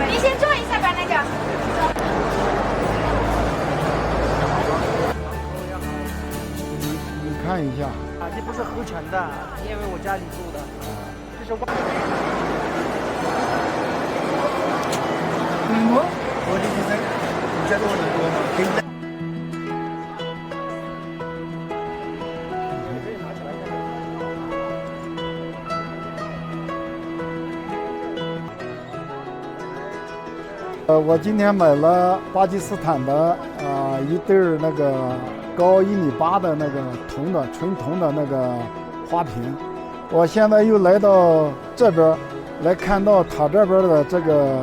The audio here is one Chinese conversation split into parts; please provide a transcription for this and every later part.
您先坐一下吧，那个。你看一下，这不是合成的，因为我家里做的，这是我的先生，你觉得我能多吗？可以。我今天买了巴基斯坦的一对那个高1.8米的那个铜的纯铜的那个花瓶。我现在又来到这边来看到它这边的这个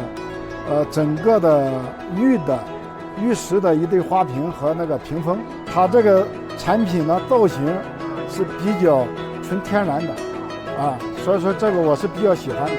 整个的玉石的一对花瓶和那个屏风。它这个产品呢造型是比较纯天然的所以说这个我是比较喜欢的。